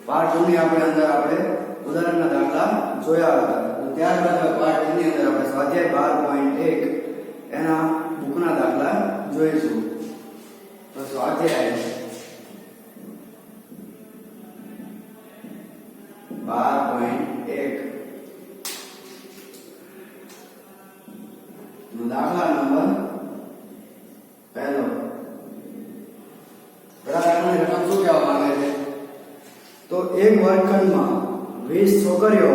Part 2 ની આપણે અંદર આપણે ઉદાહરણના દાખલા જોયા હતા. તો ત્યારબાદ પાર્ટ 2 ની અંદર આપણે સ્વાધ્યાય 12.1 એના બુકના દાખલા જોઈશું. તો સ્વાધ્યાય 12.1 નો દાખલા નંબર પહેલો. દાખલાની રકમ શું કહેવા માંગે છે? તો એક વર્ગખંડમાં 20 છોકરીઓ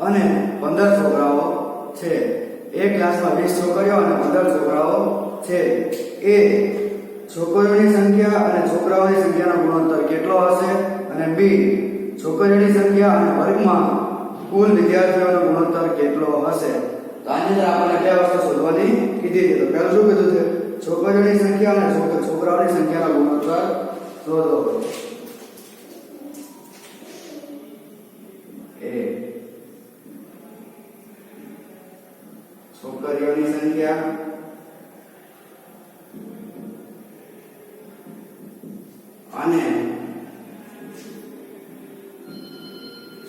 અને 15 છોકરાઓ છે. એક ક્લાસમાં 20 છોકરીઓ અને 15 છોકરાઓ છે. એ છોકરીઓની સંખ્યા અને છોકરાઓની સંખ્યાનો ગુણોત્તર કેટલો હશે? અને બી છોકરીઓની સંખ્યા અને વર્ગમાં કુલ વિદ્યાર્થીઓનો ગુણોત્તર કેટલો હશે? તો આની અંદર આપણને કયા વસ્તુ શોધવાની કીધી છે? તો પહેલું શું કીધું છે? છોકરીઓની સંખ્યા અને છોકરાઓની સંખ્યાનો ગુણોત્તર શોધો. એ છોકરીઓની સંખ્યા અને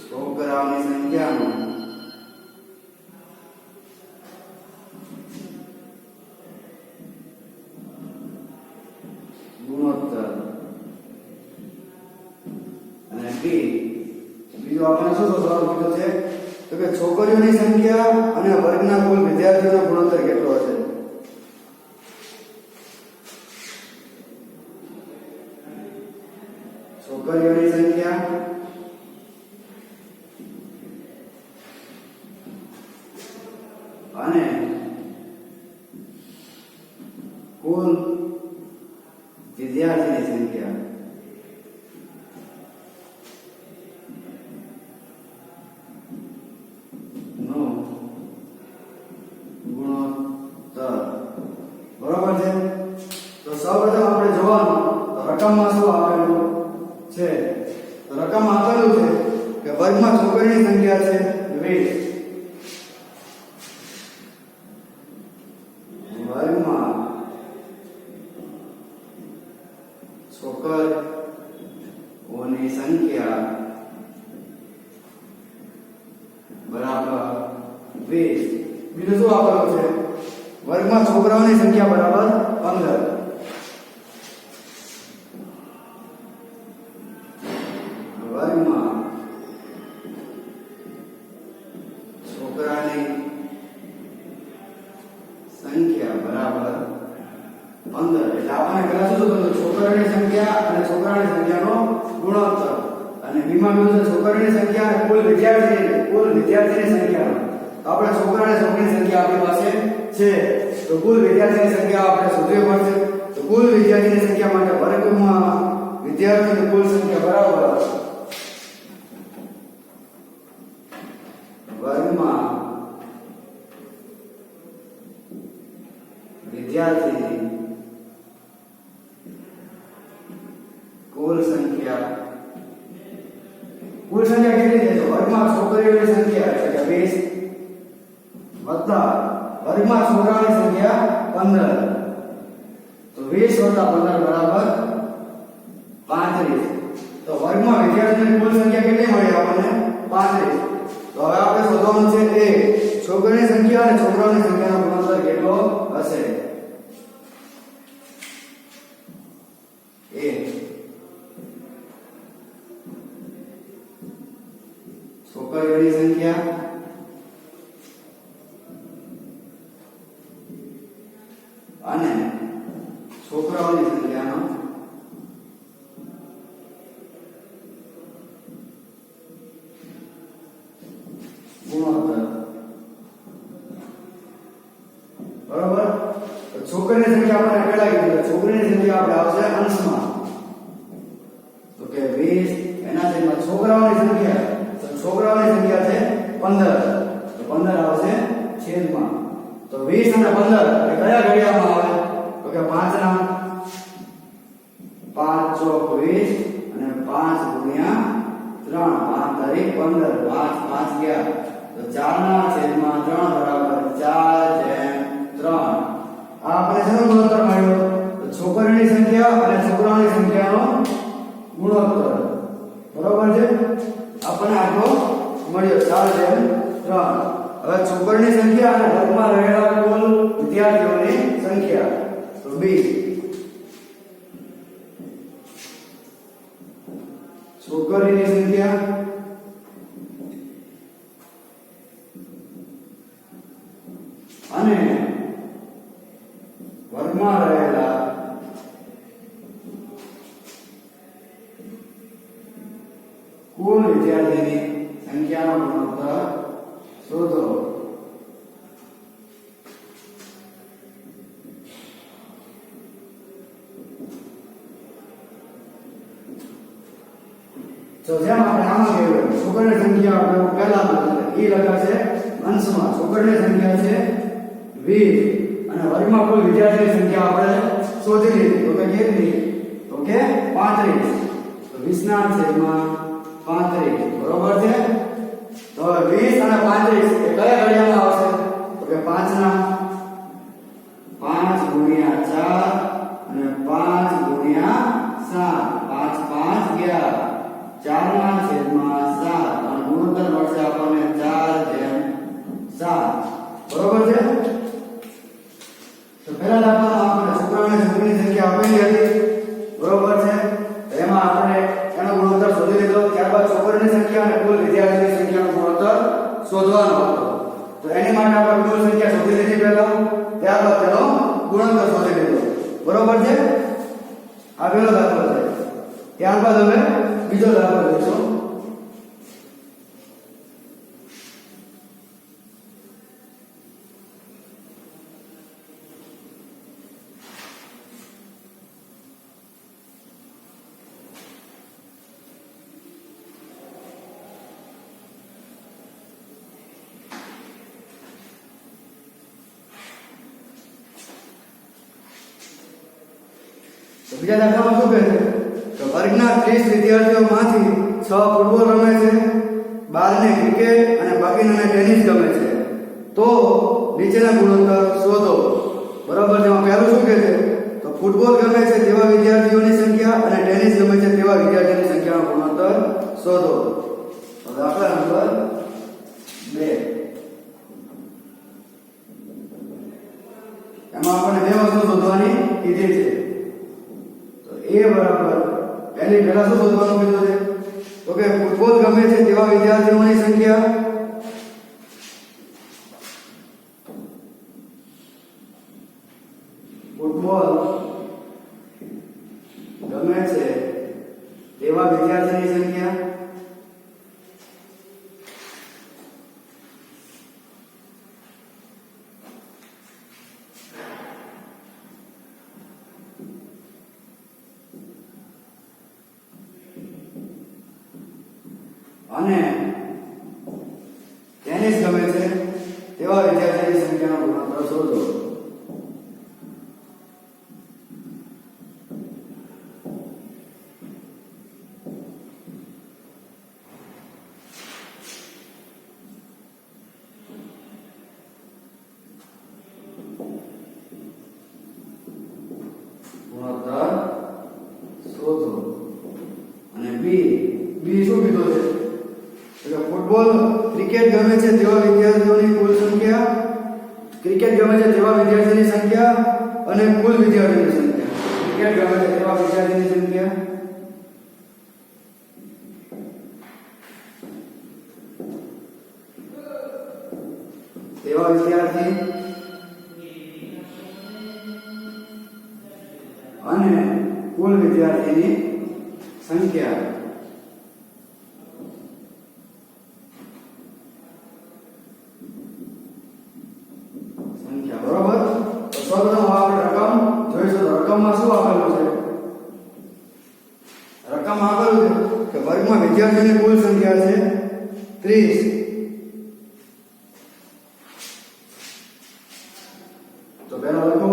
છોકરાઓની સંખ્યાનો ગુણોત્તર. અને બીજું આપણે શું શોધવાનું કીધું છે? તો કે છોકરીઓની સંખ્યા અને વર્ગના કુલ વિદ્યાર્થીઓનો ગુણોત્તર કેટલો હશે? છોકરીઓની સંખ્યા અને કુલ વિદ્યાર્થીની સંખ્યા નો ગુણોત્તર. બરોબર છે? તો સૌપ્રથમ આપણે જોવાનું રકમમાં શું આપેલું છે. તો રકમમાં આપેલું છે કે વર્ગમાં છોકરીની સંખ્યા છે 20. વર્ગમાં છોકરીઓની સંખ્યા બરાબર 20. બીજું શું આપેલું છે? વર્ગમાં છોકરાઓની સંખ્યા બરાબર 15. વર્ગમાં છોકરાની સંખ્યા બરાબર 15. એટલે આપણને પહેલા શું શોધવાનું? છોકરાની સંખ્યા અને છોકરાની સંખ્યાનો ગુણોત્તર. અને બીમાં કીધું છે છોકરીની સંખ્યા અને કુલ વિદ્યાર્થીની સંખ્યા. તો આપણે છોકરા અને છોકરીની સંખ્યા આપણી પાસે છે. તો કુલ વિદ્યાર્થીની સંખ્યા આપણે શોધવી પડશે. તો કુલ વિદ્યાર્થીની સંખ્યા માટે વર્ગમાં વિદ્યાર્થીની કુલ સંખ્યા બરાબર વર્ગમાં વિદ્યાર્થીની કુલ સંખ્યા કેટલી છે? તો વર્ગમાં છોકરીઓની સંખ્યા એટલે કે 20 વત્તા વર્ગમાં છોકરાઓની સંખ્યા 15. તો 20 વત્તા 15 બરાબર 35. તો વર્ગમાં વિદ્યાર્થીઓની કુલ સંખ્યા કેટલી મળી આપણને? 35. તો હવે આપણે શોધવાનું છે એ છોકરીની સંખ્યા અને છોકરાઓની સંખ્યાનો ગુણોત્તર કેટલો હશે? એ છોકરીઓની સંખ્યા અને છોકરાઓની સંખ્યાનો ગુણોત્તર. બરોબર? તો છોકરીની સંખ્યા આપણે પહેલા કીધું. છોકરીની સંખ્યા આપણે આવશે અંશમાં. તો કે 20 એના છેદમાં છોકરાઓની સંખ્યા. તો છોકરાઓની સંખ્યા છે 15. તો 15 આવશે છેદમાં. તો 20 અને 15 એ કયા ઘડિયામાં આવે? તો કે 5 ના 5 ચોક 20 અને 5 ગુણ્યા 3 5 તારીખ 15 5 5 ગયા. તો 4 ના છેદમાં 3 બરાબર 4/3. આ આપણે શેનો ગુણોત્તર મળ્યો? તો છોકરીઓની સંખ્યા અને છોકરાઓની સંખ્યાનો ગુણોત્તર. આપણને આંકડો મળ્યો 4:3. હવે છોકરીની સંખ્યા અને વર્ગમાં રહેલા કુલ વિદ્યાર્થીઓની સંખ્યા. તો બી છોકરીની સંખ્યા અને વર્ગમાં રહેલા કુલ વિદ્યાર્થીની સંખ્યાનો ગુણોત્તર શોધો. તો જેમ આપણે આમાં કહ્યું છોકરીની સંખ્યા આપણે પહેલા ઈ લખાશે અંશમાં. છોકરીની સંખ્યા છે 20 અને વર્ગમાં કુલ વિદ્યાર્થીની સંખ્યા આપણે શોધી લીધી. તો કે કેટલી? તો કે 35. તો 20 ના છેદમાં 35 બરોબર છે. તો 20 અને 35 એ કયા ઘડિયામાં આવશે? તો કે 5 ના 5 ગુણ્યા 4 અને 5 ગુણ્યા 7 5 5 ગયા 4 ના છેદમાં 7 અને ગુણોત્તર મળશે આપણને 4:7 બરોબર છે. તો પહેલા દાખલામાં આપણે છોકરા અને છોકરીની સંખ્યા આપેલી હતી બરોબર છે. એમાં આપણે એનો ગુણોત્તર શોધી લીધો. ત્યારબાદ છોકરીની સંખ્યા અને કુલ વિદ્યાર્થીની સંખ્યાનો ગુણોત્તર શોધવાનો હતો. તો એની માટે આપણે કુલ સંખ્યા શોધી લીધી પહેલા, ત્યારબાદ તેનો ગુણોત્તર શોધી લીધો બરોબર છે. આ પહેલો દાખલો છે. ત્યારબાદ હવે બીજો દાખલો લઈશું. બીજા દાખલામાં શું કહે છે? તો વર્ગના 30 વિદ્યાર્થીઓમાંથી 6 ફૂટબોલ રમે છે, 12ને ક્રિકેટ અને બાકીનાને ટેનિસ ગમે છે. તો નીચેના ગુણોત્તર શોધો બરાબર છે. પહેલું શું કહે છે? તો ફૂટબોલ ગમે છે તેવા વિદ્યાર્થીઓની સંખ્યા અને ટેનિસ ગમે છે તેવા વિદ્યાર્થીઓની સંખ્યાનો ગુણોત્તર શોધો. તો દાખલા નંબર 2. એમાં આપણને બે વસ્તુ શોધવાની કીધી છે. એ બરાબર પહેલા શું શોધવાનું કીધું છે? તો કે ફૂટબોલ ગમે છે તેવા વિદ્યાર્થીઓની સંખ્યા ફૂટબોલ ગમે છે તેવા વિદ્યાર્થીની સંખ્યા અને ટેનિસ ગમે છે તેવા વિદ્યાર્થીની સંખ્યાનો ગુણોત્તર શોધો. ગુણોત્તર શોધો. અને બી શું કીધું છે? ફૂટબોલ ક્રિકેટ ગમે છે તેવા વિદ્યાર્થીઓની કુલ સંખ્યા, ક્રિકેટ ગમે છે તેવા વિદ્યાર્થીની સંખ્યા અને કુલ વિદ્યાર્થીની સંખ્યા. ક્રિકેટ ગમે છે તેવા વિદ્યાર્થીની સંખ્યા તેવા વિદ્યાર્થી અને કુલ વિદ્યાર્થીની સંખ્યા. બરોબર. તો સૌપ્રથમ આપણે રકમ જોઈશું. રકમમાં શું આપેલું છે? રકમ આપેલું છે કે વર્ગમાં વિદ્યાર્થીઓની કુલ સંખ્યા છે 30. તો પહેલા લખો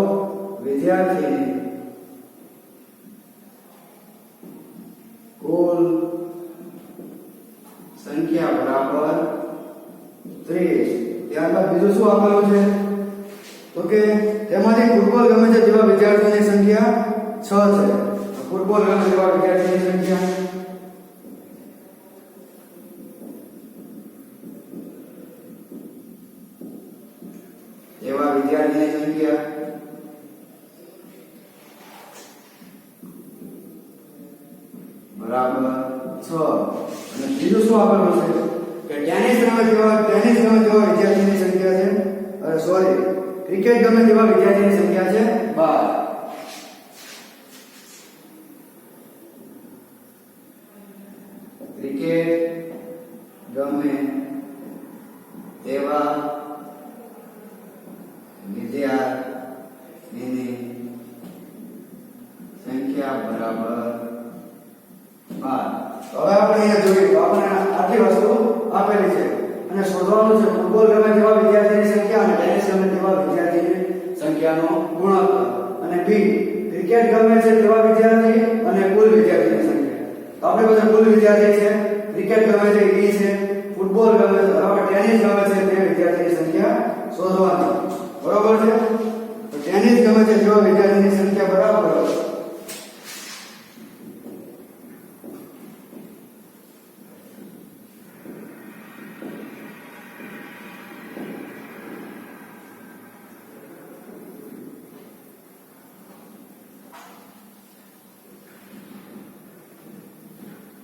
વિદ્યાર્થીની કુલ સંખ્યા બરાબર 30. ત્યારબાદ બીજું શું આપેલું છે? તો કે તેમાંથી ફૂટબોલ ગમે છે તેવા વિદ્યાર્થીઓની સંખ્યા 6 છે. ફૂટબોલ ગમે તેવા વિદ્યાર્થીઓની સંખ્યા બરાબર 6 અને બીજું શું આપેલું છે કે ટેનિસ ગમે તેવા વિદ્યાર્થીની સંખ્યા છે સોરી ક્રિકેટ ગમે તેવા વિદ્યાર્થીની સંખ્યા છે 12 ક્રિકેટ ગમે તેવા વિદ્યાર્થીની સંખ્યા બરાબર 12 તો હવે આપણે અહીંયા જોઈએ તો આપણે આટલી વસ્તુ આપેલી છે અને શોધવાનું છે ફૂટબોલ ગમે તેવા વિદ્યાર્થીની સંખ્યા અને ટેનિસ ગમે તેવા વિદ્યાર્થીની સંખ્યાનો ગુણોત્તર અને બી ક્રિકેટ ગમે છે તેવા વિદ્યાર્થી અને કુલ વિદ્યાર્થીની સંખ્યા તો આપણે બધા કુલ વિદ્યાર્થી છે ક્રિકેટ ગમે છે એ છે ફૂટબોલ ગમે છે બરાબર ટેનિસ ગમે છે તે વિદ્યાર્થીની સંખ્યા શોધવાની બરાબર છે તો ટેનિસ ગમે છે તેવા વિદ્યાર્થીની સંખ્યા બરાબર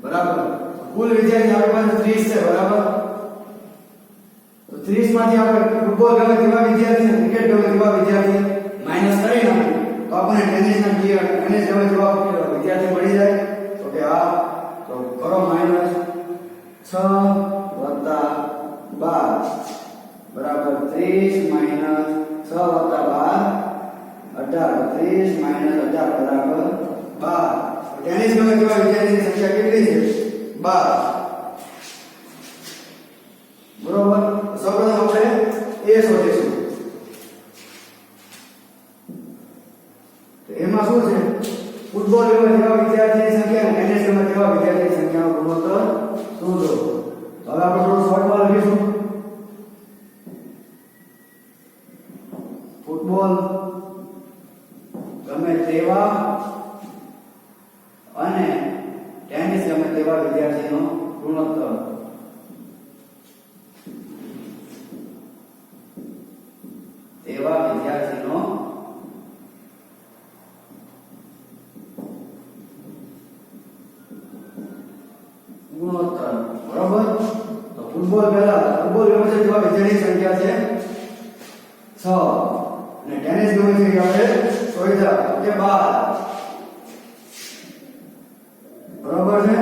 બરાબર કુલ વિદ્યાર્થી આપણી પાસે 30 છે બરાબર તો 30 માંથી આપણે ફૂટબોલ ગમે તેવા વિદ્યાર્થી અને ક્રિકેટ ગમે તેવા વિદ્યાર્થી માઈનસ કરી નાખીએ તો આપણને ટેનિસ ગમે તેવા વિદ્યાર્થી મળી જાય તો કે આ તો કરો માઈનસ 6 વત્તા 12 બરાબર 30 માઈનસ 6 વત્તા 12 18 30 માઈનસ 18 બરાબર 12 ટેનિસ ગમે તેવા વિદ્યાર્થીની સંખ્યા કેટલી છે 12 બરોબર સૌપ્રથમ આપણે એ શોધીશું તો એમાં શું છે ફૂટબોલ ગમે તેવા વિદ્યાર્થીની સંખ્યા અને ટેનિસ ગમે તેવા વિદ્યાર્થીની સંખ્યાનો ગુણોત્તર શોધો તો હવે આપણે થોડું શોર્ટમાં લખીશું ફૂટબોલ ગમે તેવા અને ટેનિસ ગમે તેવા વિદ્યાર્થીનો ગુણોત્તર તેવા વિદ્યાર્થીનો ગુણોત્તર બરાબર તો ફૂટબોલ ગમે છે તેવા વિદ્યાર્થીની સંખ્યા છે 6 અને ટેનિસ ગમે છે આપણે શોધ્યા કે 12 બરાબર છે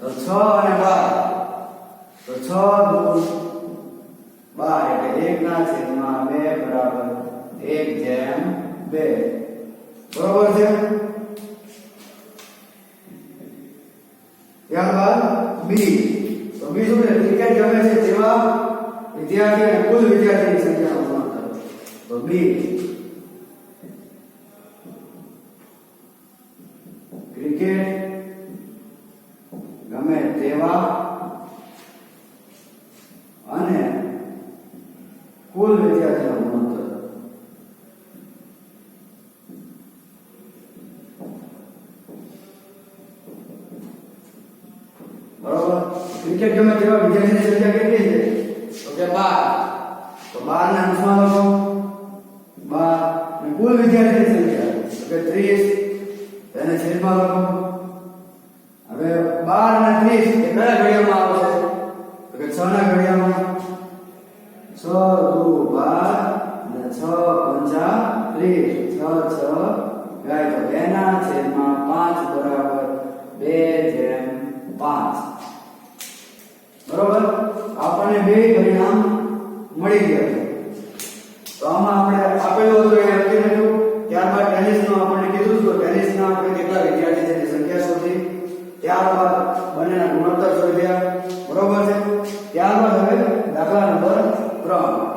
તો 6 અને 12 તો 6 દૂ 12 એટલે 1 ના છેદમાં 2 બરાબર 1/2 બરાબર છે ત્યારબાદ બી તો બી શું છે ક્રિકેટ ગમે છે તેવા વિદ્યાર્થી અને કુલ વિદ્યાર્થીની સંખ્યાનો ગુણોત્તર તો બી ક્રિકેટ ગમે તેવા અને કુલ વિદ્યાર્થીનો ગુણોત્તર બરોબર ક્રિકેટ ગમે તેવા વિદ્યાર્થીની સંખ્યા કેટલી છે તો કે 12 તો 12 ના અંશમાં લખો 12 અને કુલ વિદ્યાર્થીની સંખ્યા તો કે 30 તેને છેદમાં લખો હવે 12 અને 30 એ કયા ઘડિયામાં આવશે તો કે 6 ના ઘડિયામાં 6 દુ 12 અને 6 5 30 6 6 ગાય તો 2 ના છેદમાં 5 બરાબર 2/5 બરોબર આપણને બે પરિણામ મળી ગયા તો આમાં આપણે આપેલું હતું એ લખી નાખ્યું ત્યારબાદ ટેનિસનું આપણને કીધું તો ટેનિસના આપણે કેટલા વિદ્યાર્થી છે તેની સંખ્યા શોધી ત્યારબાદ બંનેના ગુણોત્તર શોધ્યા બરોબર છે ત્યારબાદ હવે દાખલા નંબર 3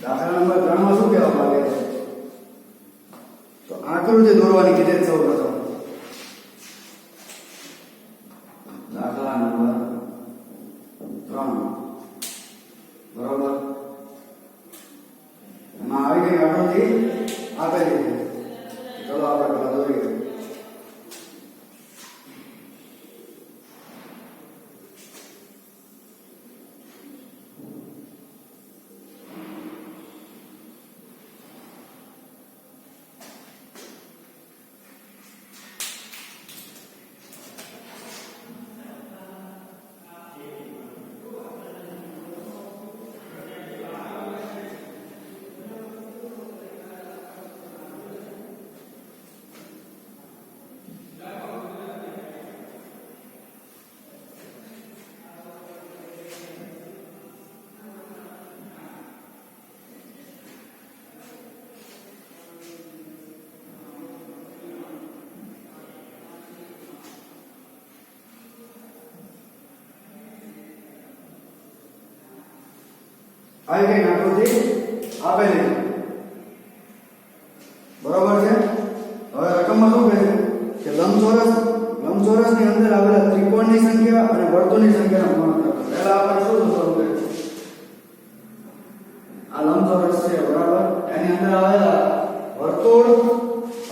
દાખલા નંબર 3 માં શું કહેવા માંગે છે તો આકૃતિ દોરવાની કીધે સૌ પ્રથમ દાખલા નંબર 3 બરોબર એમાં આવી ગઈ આકૃતિ આપેલી છે ચલો આપણે પેલા દોરીએ આવી ગઈ આકૃતિ આપેલી છે બરોબર છે હવે રકમમાં શું કહે છે કે લંબચોરસની અંદર આવેલા ત્રિકોણની સંખ્યા અને વર્તુળની સંખ્યાનો ગુણાકાર પહેલા આપણે શું શોધવાનું છે આ લંબચોરસ છે બરાબર એની અંદર આવેલા વર્તુળ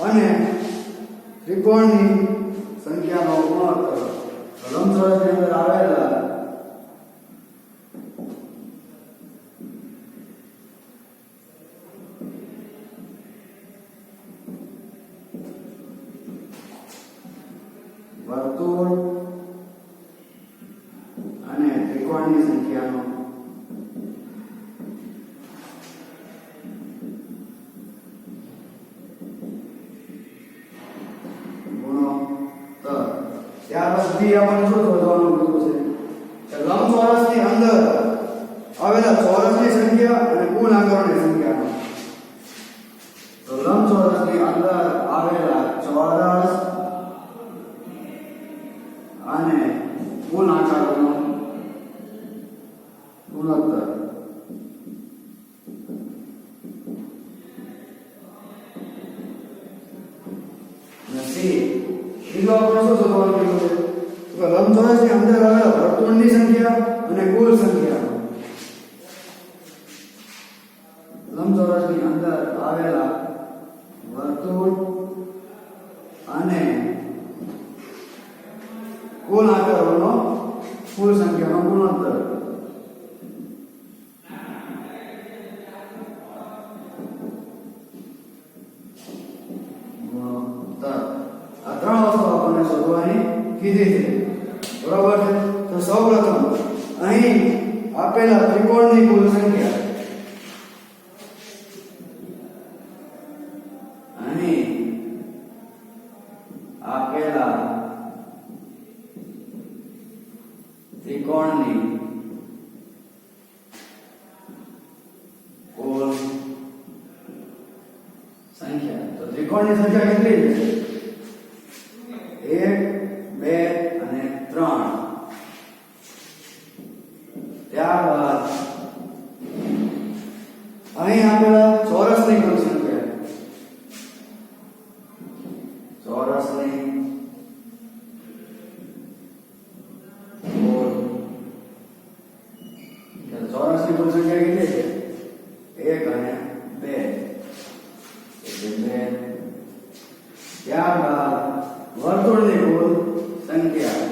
અને ત્રિકોણની સંખ્યાનો ગુણાકાર લંબચોરસની અંદર આવેલા વર્તુળ અને ત્રિકોણની સંખ્યાનો ગુણોત્તર ત્યાર પછી આપણને શું શોધવાનું કીધું છે કે લંબચોરસની અંદર આવેલા ચોરસની સંખ્યા અને કુલ આંકડાની સંખ્યાનો તો લંબચોરસની અંદર આવેલા ચોરસ અને કુલ આંકડાનો ગુણોત્તર નથી બીજો આપણે શું શોધવાનું કીધું છે તો લંબચોરસની અંદર આવેલા વર્તુળની સંખ્યા અને કુલ સંખ્યા લંબચોરસની અંદર આવેલા વર્તુળ અને કુલ આંકડાનો કુલ સંખ્યાનો ગુણોત્તર આ ત્રણ વસ્તુ આપણને શોધવાની કીધી છે બરોબર છે તો સૌપ્રથમ અહીં આપેલા ત્રિકોણની કુલ સંખ્યા અહીં આપેલા ત્રિકોણની કુલ સંખ્યા તો ત્રિકોણની સંખ્યા કેટલી છે 1 2 અને 3 ત્યારબાદ અહીં આપેલા ચોરસની કુલ સંખ્યા ચોરસની ચોરસની કુલ સંખ્યા કેટલી છે 1 અને 2 એટલે 2 ત્યારબાદ વર્તુળની કુલ સંખ્યા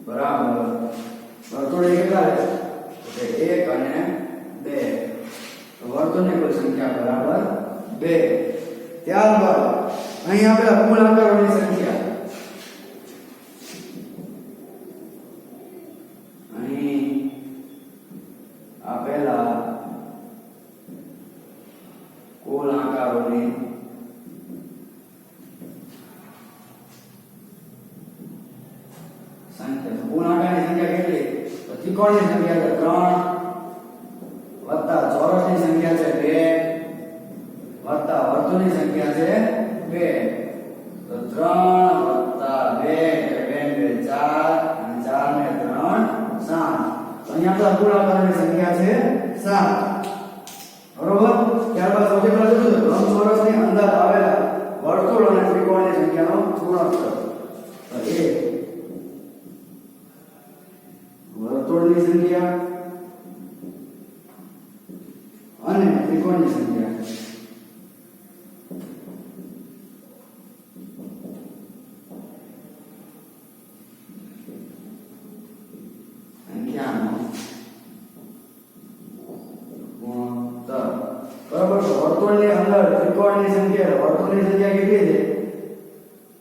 બરાબર વર્તુળ કેટલા છે 1 અને 2 તો વર્તુળની કુલ સંખ્યા બરાબર 2 ત્યારબાદ અહીં આપેલા કુલ આંકડાઓની સંખ્યા અહીં આપેલા કુલ આંકડાઓની સંખ્યા કુલ આંકડાની સંખ્યા કેટલી તો ત્રિકોણની સંખ્યા છે 3 વત્તા ચોરસની સંખ્યા છે 2 વત્તા વર્તુળની સંખ્યા છે 2 તો 3 વત્તા 2 એટલે 2 4 અને 4 ને 3 7 તો અહીંયા આવતા કુલ આકારની સંખ્યા છે 7. બરોબર. ત્યારબાદ સૌથી પહેલા શું છે લંબચોરસની અંદર આવેલા વર્તુળ અને ત્રિકોણની સંખ્યાનો ગુણોત્તર. તો એ વર્તુળની સંખ્યા અને ત્રિકોણની સંખ્યા સંખ્યાનો ગુણોત્તર. બરાબર. તો વર્તુળની અંદર ત્રિકોણની સંખ્યા વર્તુળની સંખ્યા કેટલી છે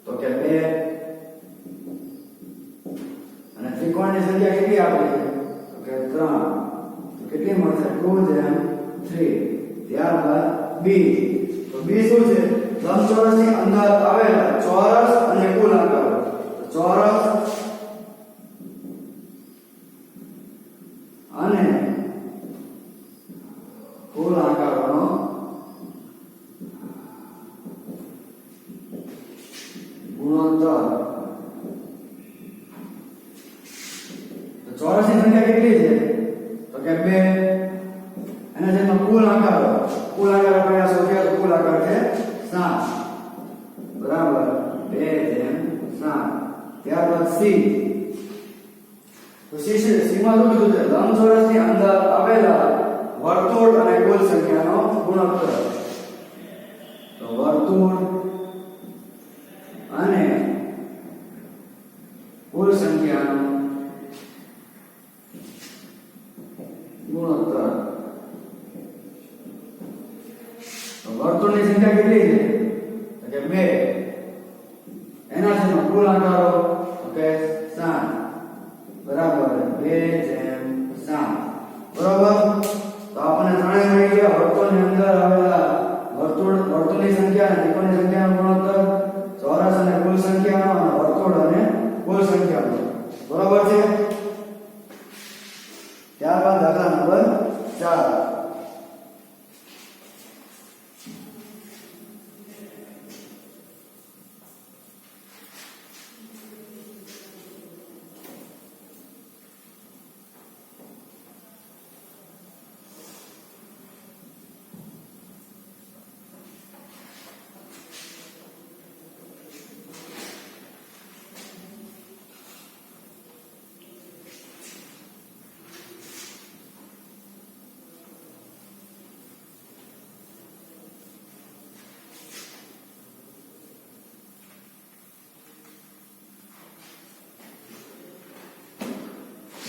તો કે 2 અને ત્રિકોણની સંખ્યા કેટલી આપેલી તો કે 3. તો કેટલી મળશે 2 3. ત્યારબાદ b. તો b શું છે લંબચોરસની અંદર આવેલા ચોરસ અને કુલ આકારો. ચોરસ અને કુલ આકારોનો ગુણોત્તર. તો ચોરસની સંખ્યા કેટલી છે તો કે 2 એના જેમાં કુલ આકારો કયા શોધ્યા તો કુલ આકાર છે 7. બરાબર 2/7. ત્યારબાદ c. તો c માં શું કીધું છે લંબચોરસની અંદર આવેલા વર્તુળ અને કુલ સંખ્યાનો ગુણોત્તર. તો વર્તુળ અને કુલ સંખ્યાનો ગુણોત્તર. તો વર્તુળની સંખ્યા કેટલી છે તો કે 2 એના જેમાં કુલ આકારો તો કે 7. બરાબર 2/7. બરાબર. તો આપણને ત્રણેય મળી ગયા વર્તુળની અંદર આવેલા વર્તુળની સંખ્યા અને ત્રિકોણની સંખ્યાનો ગુણોત્તર, ચોરસ અને કુલ સંખ્યાનો અને વર્તુળ અને કુલ સંખ્યાનો. બરાબર છે. ત્યારબાદ દાખલા નંબર 4.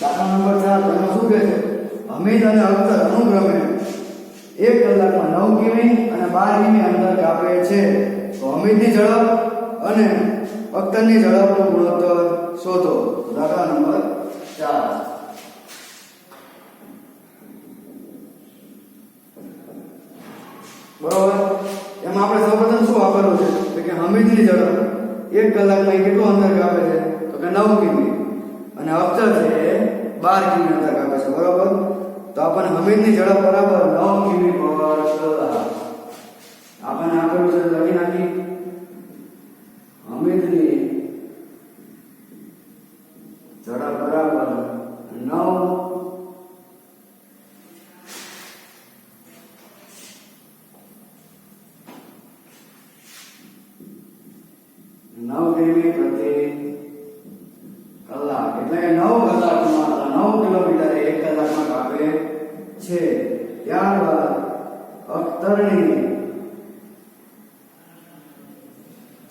દાખલા નંબર 4 એમાં શું કહે છે હમીદ અને અખ્તર અનુક્રમે 1 કલાકમાં 9 કિમી અને 12 કિમી અંતર કાપે છે. તો હમીદની ઝડપ અને અખ્તરની ઝડપનો ગુણોત્તર શોધો. દાખલા નંબર 4. બરોબર. એમાં આપણે સૌપ્રથમ શું આપેલું છે કે હમીદની ઝડપ 1 કલાકમાં કેટલું અંતર કાપે છે તો કે 9 કિમી અને અખ્તર છે 12 કિમી અંતર કાપે છે. બરોબર. તો આપણને હમીદની ઝડપ બરાબર 9 કિમી પર કલાક આપણને આપેલું છે. લખી નાખી હમીદની ઝડપ બરાબર 9 કિમી પ્રતિ કલાક એટલે કે 9 કલાકમાં 9 કિલોમીટર 1 કલાકમાં કાપે છે. ત્યારબાદ અખ્તરની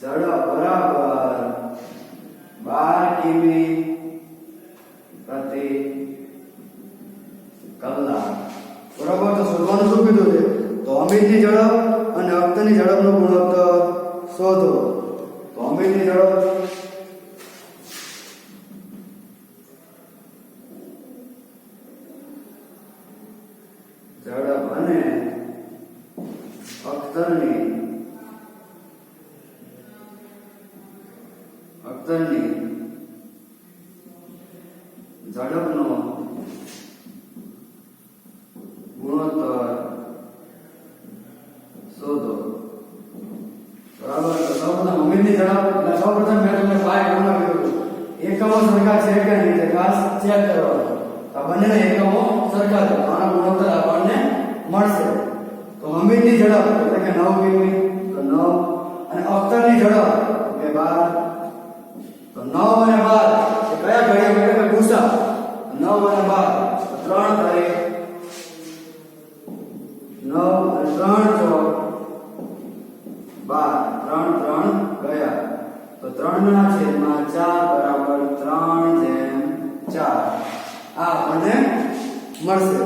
ઝડપ બરાબર 12 કિમી પ્રતિ કલાક. બરાબર. તો શોધવાનું શું કીધું છે તો હમીદની ઝડપ અને અખ્તરની ઝડપનો ગુણોત્તર શોધો. તો હમીદની ઝડપ અને અખ્તરની ઝડપનો ગુણોત્તર શોધો. બરાબર. તો સૌપ્રથમ હમીદની ઝડપ એટલે સૌપ્રથમ મેં તમને પાય ગણવા કીધું એકમો સરખા છે કે નહીં તે ખાસ ચેક કરવાનું. તો આ બંનેના એકમો સરખા છે, આનો ગુણોત્તર આપણને મળશે. તો હમીરની ઝડપ એટલે કે 9 કિમી, તો 9, અને અખ્તરની ઝડપ એટલે 12. તો 9 અને 12 એ કયા ઘડિયા એટલે કે ગુસા. 9 અને 12 તો 3 થાય, 9 અને 3 તો 12, 3 ગયા. તો 3 ના છેદમાં 4 બરાબર 3/4 આ આપણને મળશે.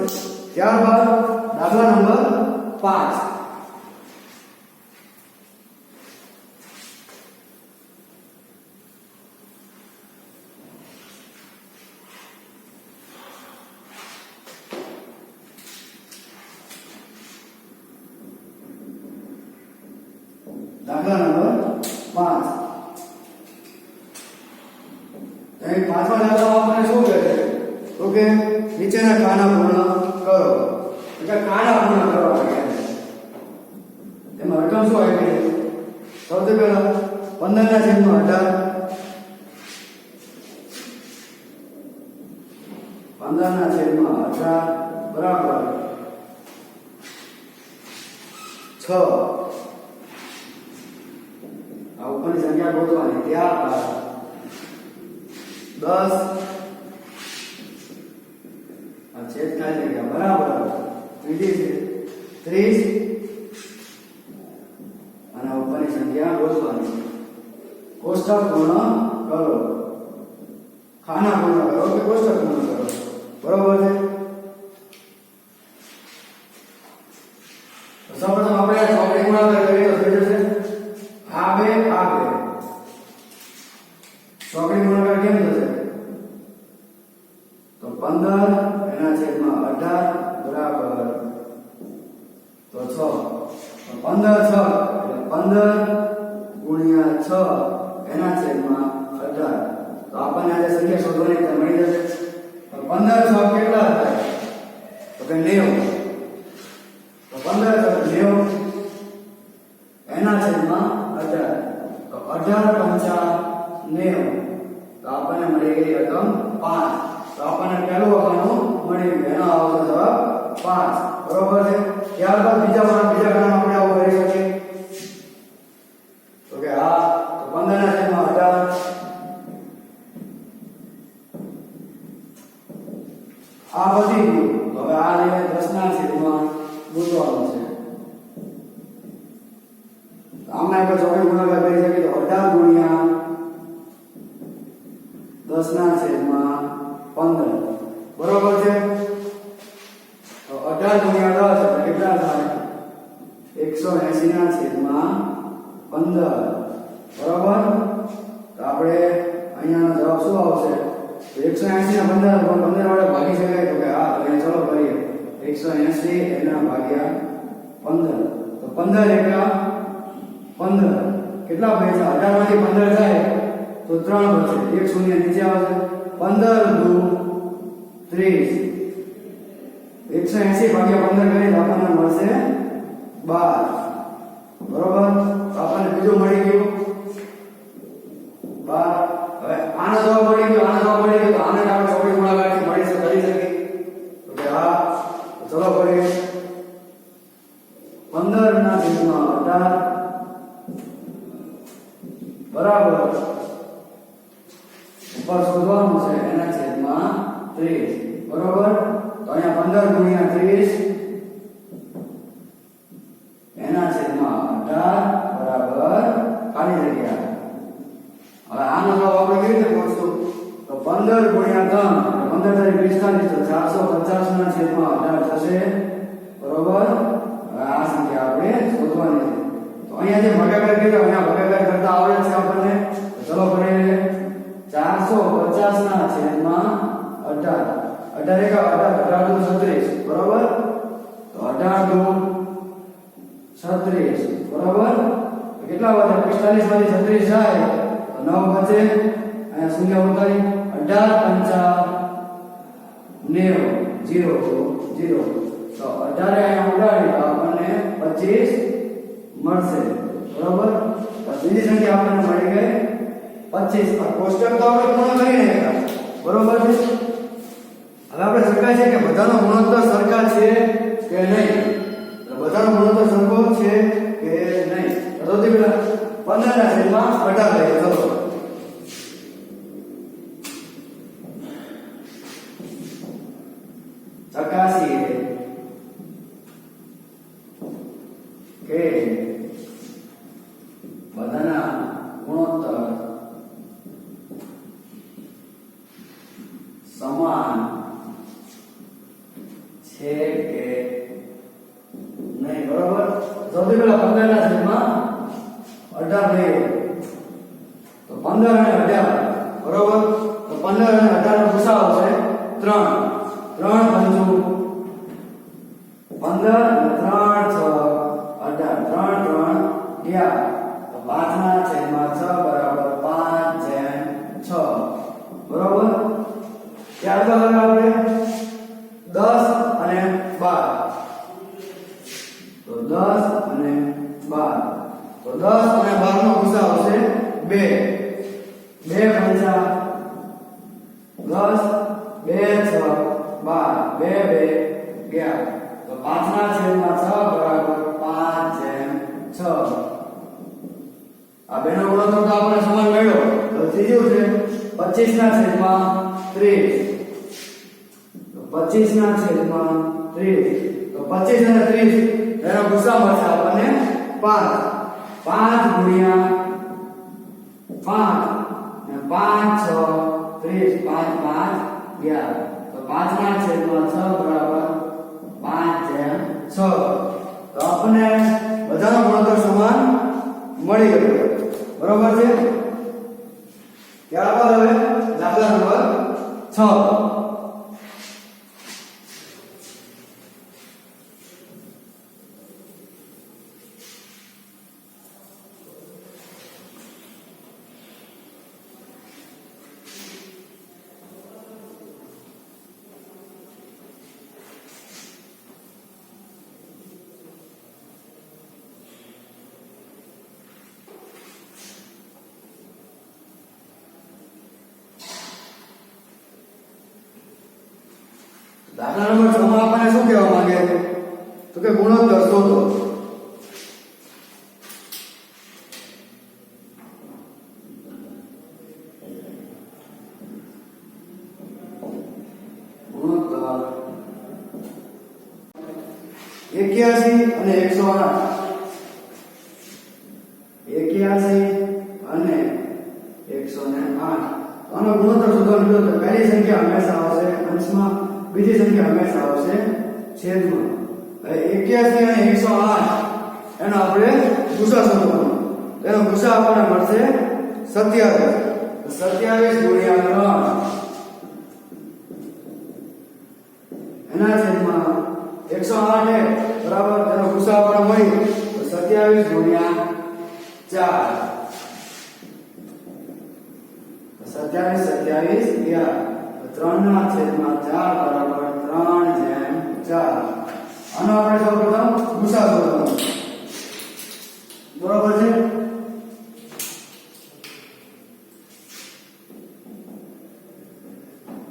ત્યારબાદ દાખલા નંબર 5. દાખલા નંબર 5. અહીં પાંચમા દાખલામાં આપણને શું કહે છે? તો કે નીચેના ખાના પૂર્ણ કરો. એટલે ખાના પૂર્ણ કરવા કહે છે. એમાં રકમ શું આવી છે? સૌથી પહેલા 15/18, 15/18 બરાબર 6. આ ઉપરની સંખ્યા ગોતવાની. ત્યારબાદ 10 આ છેદ ખાલી જગ્યા બરાબર ત્રીજી છે 30 અને ઉપરની સંખ્યા ગોતવાની. કોષ્ટક પૂર્ણ કરો. ખાના પૂર્ણ કરો કે કોષ્ટક પૂર્ણ કરો, બરોબર છે. તો સૌપ્રથમ આપણે આ ચોકડી ગુણાકાર કરીએ તો થઈ જશે આ બે ચોકડી ગુણાકાર કેમ થશે? તો 15/18 બરાબર તો 6. 15 6 એટલે 15 ગુણ્યા 6 એના છેદમાં 18. તો આપણને આ સંખ્યા શોધવાની તે મળી જશે. તો 15 6 કેટલા થાય? તો કે 90. તો 15 6 90 એના છેદમાં 18. તો 18 5 90. તો આપણને મળી ગઈ રકમ 5. તો આપણને પહેલું ખાનું મળી ગયું, એનો આવશે જવાબ 5. બરોબર છે. ત્યારબાદ બીજા ખાનામાં આપણે આવું કરી શકીએ. તો કે આ 15/18 આ વધી ગયું. હવે આ લઈને 10/છેદમાં ગોતવાનું છે. આમાં આપણે ચોકડી ગુણાકાર કરી શકીએ તો 18 ગુણ્યા 10/15 બરોબર છે. તો 18 ગુણ્યા 10 એટલે કેટલા થાય? 180/15 બરોબર. તો આપણે અહીંયાનો જવાબ શું આવશે? તો 180/15 15 વડે ભાગી શકાય. તો કે હા, તો ચલો કરીએ. 180 એના ભાગ્યા 15. તો 15 એકા 15 કેટલા બચે? 18 માંથી 15 જાય તો 3 બચે. 1 શૂન્ય નીચે આવશે. 15 દુ 30. 180 ભાગ્યા 15 કરીએ તો આપણને મળશે 12. બરોબર. તો આપણને બીજું મળી ગયું 12. હવે આનો જવાબ મળી ગયો, આનો જવાબ મળી ગયો. તો આને આપણે ચોકડી ગુણાકારથી કરી શકીએ. તો કે હા, તો ચલો કરીએ. 15/18 બરાબર ઉપર શોધવાનું છે એના છેદમાં 30 બરોબર. તો અહીંયા 15 ગુણ્યા 30 એના છેદમાં 18 બરાબર ખાલી જગ્યા. હવે આનો જવાબ આપણે કેવી રીતે ગોતશું? તો 15 ગુણ્યા 3 15 તારીખ 45 તો 450 ના છેદમાં 18 થશે બરોબર. હવે આ સંખ્યા આપણે શોધવાની છે. તો અહીંયા જે ભાગાકાર કર્યો અહીંયા ભાગાકાર કરતા આવડે છે આપણને. તો ચલો કરીએ. 450 ના છેદમાં 18. 18 એકા 18 દુ 36 બરોબર. તો 18 દુ 36 બરોબર. તો કેટલા વધે? 45 માંથી 36 જાય તો 9 બચે. અહીંયા શૂન્ય ઉતારી 18 5 90 0 તો 18 અહીંયા ઉડાડી તો આપણને 25 મળશે બરોબર. તો બીજી સંખ્યા આપણને મળી ગઈ 25. આ કોષ્ટક તો આપણે પૂર્ણ કરી નાખ્યા બરોબર છે. હવે આપણે શકાય છે કે બધાનો ગુણોત્તર સરખા છે કે નહીં. તો બધાનો ગુણોત્તર સરખો છે કે નહીં. તો સૌથી પહેલા 15/18 લઈએ. ચલો ચકાસીએ કે બધાના ગુણોત્તર સમાન છે કે નહીં. બરોબર. સૌથી પહેલા 15/18 લઈએ. તો 15 અને 18 બરોબર. તો 15 અને 18 નો ગુસાઅ આવશે 3. 3 પંચું 15 અને 3 6 18. 3 3 ગયા. તો 5/6 બરાબર 5/6. બરોબર. ત્યારબાદ હવે આપણે 10 અને 12. તો 10 અને 12. તો 10 અને 12 નો ગુસાઅ આવશે 2. 2 પંચા 10 2 6 12. 2 2 ગયા. તો 5/6 બરાબર 5/6. આ બેનો ગુણોત્તર તો આપણે સમાન મળ્યો. તો ત્રીજું છે 25/30. તો 25/30. તો 25 અને 30 એનો ગુસાઅ મળશે આપણને 5. 5 ગુણ્યા 5 અને 5 6 30. 5 5 ગયા. તો 5/6 બરાબર 5/6. તો આપણને બધાનો ગુણોત્તર સમાન મળી ગયો. બરોબર છે. ત્યારબાદ હવે દાખલા નંબર 6. દાખલા નંબર 6 માં આપણને શું કહેવા માંગે છે? તો કે ગુણોત્તર શોધો. ગુણોત્તર 81 અને 108. 81 અને 108. આનો ગુણોત્તર શોધવાનો તો પહેલી સંખ્યા હંમેશા આવશે અંશમાં, બીજી સંખ્યા હંમેશા આવશે છેદમાં. 81 અને 108 એનો આપણે ગુસાઅ શોધવાનો. એનો ગુસાઅ આપણને મળશે 27. 27 ગુણ્યા 3 એના છેદમાં 108 બરાબર એનો ગુસાઅ આપણને મળી તો 27 ગુણ્યા 4. 27 ગયા. 3/4 બરાબર 3/4. આનો આપણે સૌપ્રથમ ગુસાઅ શોધવાનો. બરોબર છે.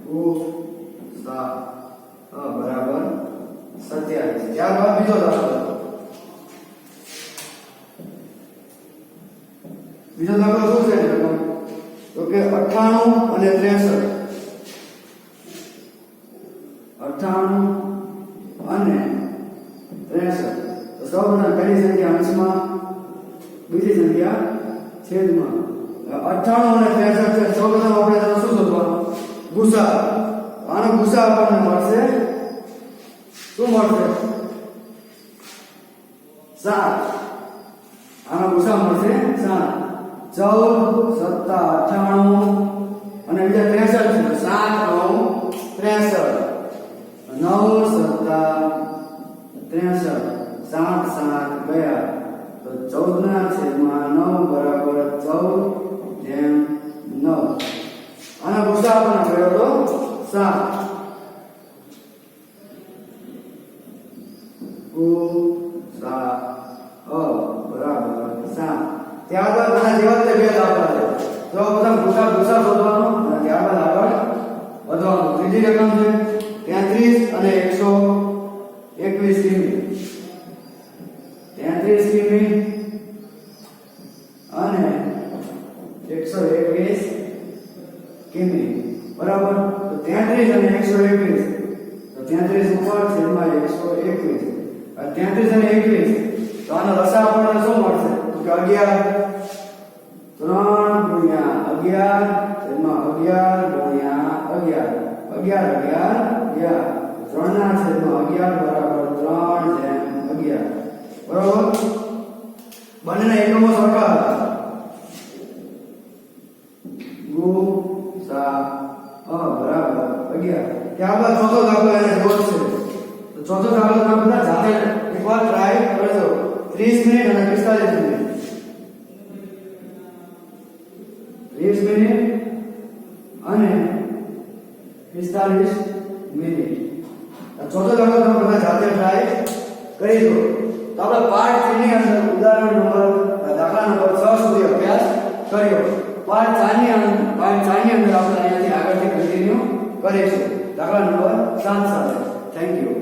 ગુસાઅ બરાબર 27. ત્યારબાદ બીજો દાખલો. બીજો દાખલો શું છે? તો કે 98 અને 63. 98 અને 63. તો સૌપ્રથમ પહેલી સંખ્યા અંશમાં, બીજી સંખ્યા છેદમાં. 98 અને 63 છે. સૌપ્રથમ આપણે તેનો શું શોધવાનું? ગુસાઅ. આનો ગુસાઅ આપણને મળશે શું મળશે? 7. આનો ગુસાઅ મળશે 7. 14 7 98 અને બીજા 63 છે. 7 9 63. 9 7 63. 7 7 ગયા. તો 14/9 બરાબર 14/9. આનો ગુસાઅ આપણને મળ્યો તો 7. ગુસાઅ બરાબર 7. ત્યારબાદ આના જેવા જ બે દાખલા છે. તો પ્રથમ ગુસાઅ શોધવાનો અને ત્યારબાદ આગળ વધવાનું. ત્રીજી રકમ છે 121 કિમી, 33 કિમી અને 121 કિમી. બરાબર. તો 33 અને 121, તો 33 ઉપર છેદમાં 121. 33 અને 21, તો આનો લસા આપણને શું મળશે? તો કે 11. 3 ગુણ્યા 11 છેદમાં 11 ગુણ્યા 11. 11 3 ના છેદમાં 11 બરાબર 3/11. બરાબર. બંનેના એકમો સરખા હતા. ગુસા બરાબર 11. ત્યારબાદ ચોથો દાખલો એને જોડશે. તો ચોથો દાખલો તમે બધા જાતે એકવાર ટ્રાય કરજો. 30 મિનિટ અને 45 મિનિટ. 30 મિનિટ અને 45 મિનિટ. ચોથો દાખલો તમે બધા જાતે ટ્રાય કરી દો. તો આપણે પાર્ટ 3 ની અંદર ઉદાહરણ નંબર દાખલા નંબર 6 સુધી અભ્યાસ કર્યો. પાર્ટ 4 ની અંદર આપણે અહીંયાથી આગળથી કન્ટિન્યુ કરીશું દાખલા નંબર 7 સાથે. Thank you.